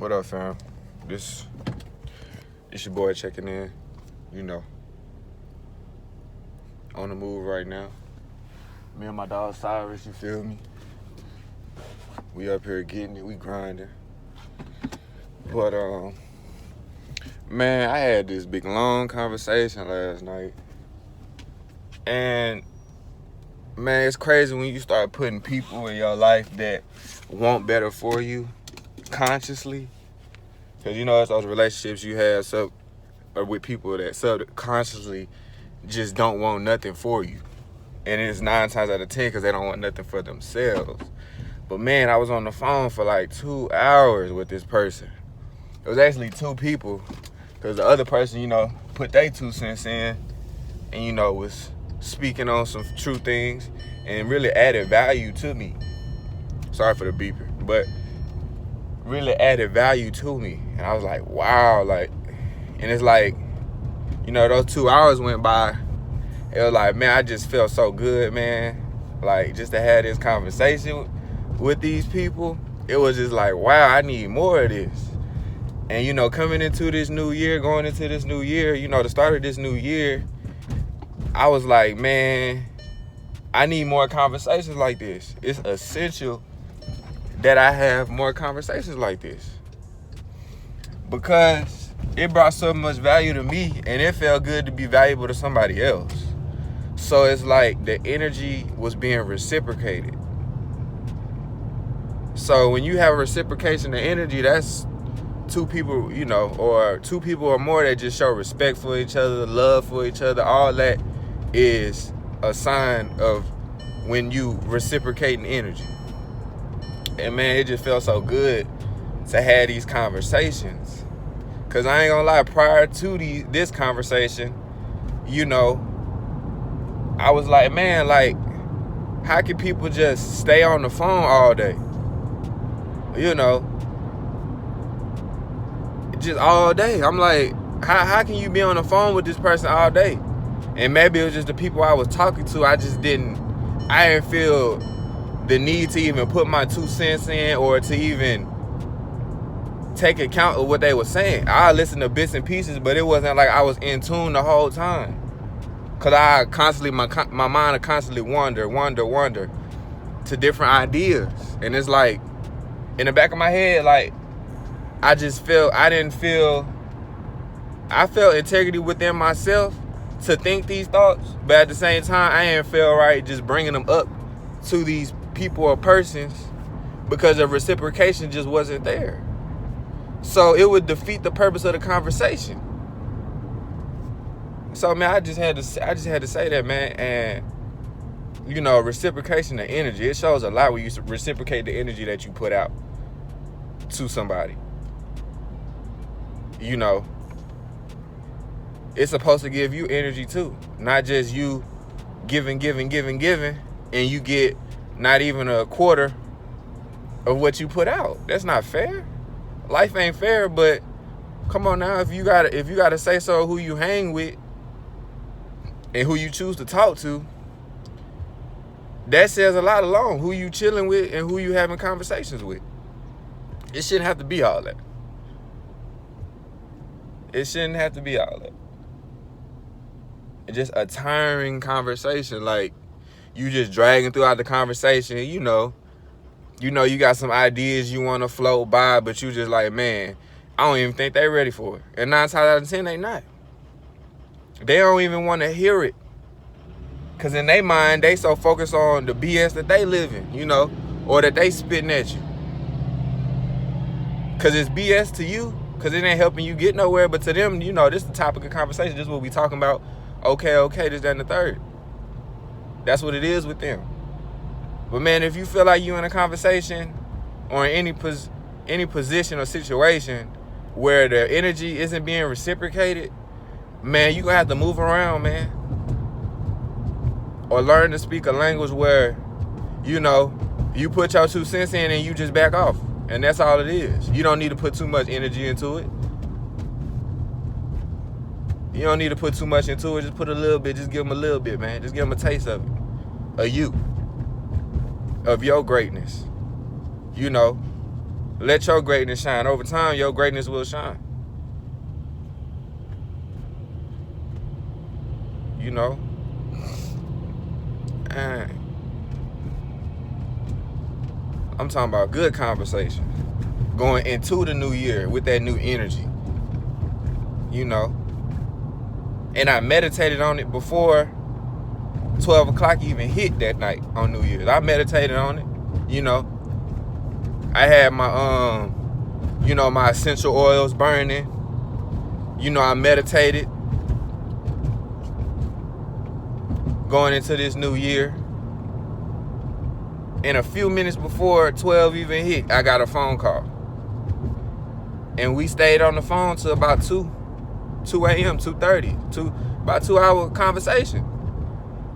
What up, fam? This your boy checking in. On the move right now. Me and my dog Cyrus, you feel me? We up here getting it, we grinding. But man, I had this big long conversation last night. And man, it's crazy when you start putting people in your life that want better for you consciously. Because it's those relationships you have or with people that subconsciously just don't want nothing for you. And it's 9 times out of 10 because they don't want nothing for themselves. But man, I was on the phone for like 2 hours with this person. It was actually 2 people because the other person, put their 2 cents in and, was speaking on some true things and really added value to me. Sorry for the beeper, but really added value to me. And I was like, wow, and it's like, those 2 hours went by. It was like, man, I just felt so good, man. Like, just to have this conversation with these people, it was just like, wow, I need more of this. And, coming into this new year, going into this new year, the start of this new year, I was like, man, I need more conversations like this. It's essential that I have more conversations like this. Because it brought so much value to me, and it felt good to be valuable to somebody else. So it's like the energy was being reciprocated. So when you have a reciprocation of energy, that's 2 people, or 2 people or more that just show respect for each other, love for each other. All that is a sign of when you reciprocating energy. And man, it just felt so good to have these conversations. Cause I ain't gonna lie, prior to this conversation, I was like, man, how can people just stay on the phone all day? Just all day. I'm like, how can you be on the phone with this person all day? And maybe it was just the people I was talking to, I didn't feel the need to even put my 2 cents in or to even take account of what they were saying. I listened to bits and pieces, but it wasn't like I was in tune the whole time. Cause my mind would constantly wander to different ideas. And it's like, in the back of my head, I felt integrity within myself to think these thoughts, but at the same time, I didn't feel right just bringing them up to these people or persons because the reciprocation just wasn't there. So it would defeat the purpose of the conversation. So man, I just had to say that, man. And reciprocation of energy, it shows a lot when you reciprocate the energy that you put out to somebody. It's supposed to give you energy too, not just you giving, and you get not even a quarter of what you put out. That's not fair. Life ain't fair, but come on now, if you gotta say so who you hang with and who you choose to talk to, that says a lot alone. Who you chilling with and who you having conversations with. It shouldn't have to be all that. It shouldn't have to be all that. It's just a tiring conversation. Like, you just dragging throughout the conversation. You got some ideas you want to float by, but you just like, man, I don't even think they ready for it. And 9 times out of 10, they not. They don't even want to hear it. Because in their mind, they so focused on the BS that they live in, or that they spitting at you. Because it's BS to you, because it ain't helping you get nowhere. But to them, this is the topic of conversation. This is what we talking about. Okay, this, that, and the third. That's what it is with them. But man, if you feel like you in a conversation or in any position or situation where the energy isn't being reciprocated, man, you gonna have to move around, man. Or learn to speak a language where, you put your 2 cents in and you just back off. And that's all it is. You don't need to put too much energy into it. You don't need to put too much into it. Just put a little bit. Just give them a little bit, man. Just give them a taste of it. Of you. Of your greatness. Let your greatness shine. Over time, your greatness will shine. You know? And I'm talking about good conversation. Going into the new year with that new energy. You know? And I meditated on it before 12 o'clock even hit that night on New Year's. I meditated on it. You know? I had my, you know, my essential oils burning. You know, I meditated. Going into this new year. And a few minutes before 12 even hit, I got a phone call. And we stayed on the phone till about 2 a.m., 2:30. About 2 hour conversation.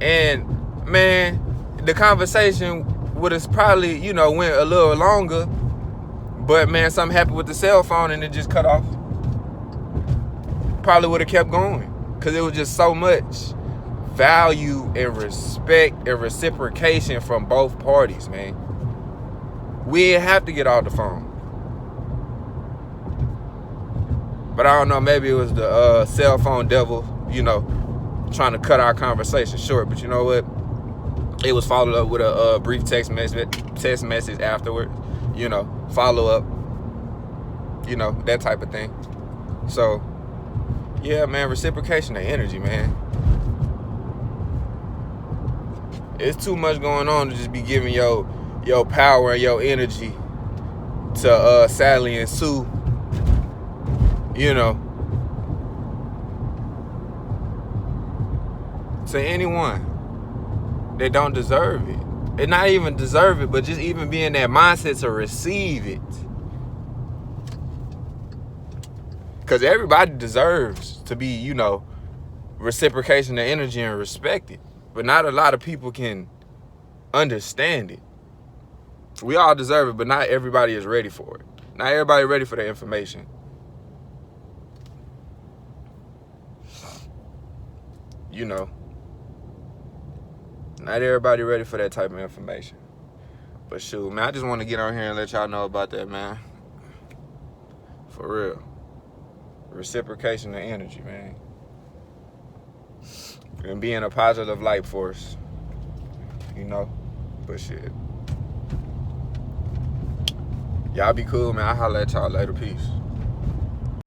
And man, the conversation would have probably, you know, went a little longer. But man, something happened with the cell phone and it just cut off. Probably would have kept going. Because it was just so much value and respect and reciprocation from both parties, man. We didn't have to get off the phone. But I don't know, maybe it was the cell phone devil, you know, trying to cut our conversation short. But you know what? It was followed up with a brief text message afterward. You know, follow up. You know, that type of thing. So, yeah, man, reciprocation of energy, man. It's too much going on to just be giving your power and your energy to Sally and Sue, you know, to anyone that don't deserve it. And not even deserve it, but just even be in that mindset to receive it. Because everybody deserves to be, you know, reciprocation of energy and respected. But not a lot of people can understand it. We all deserve it, but not everybody is ready for it. Not everybody ready for the information. You know. Not everybody ready for that type of information. But shoot, man, I just want to get on here and let y'all know about that, man. For real. Reciprocation of energy, man. And being a positive light force. You know? But shit. Y'all be cool, man. I'll holler at y'all later. Peace.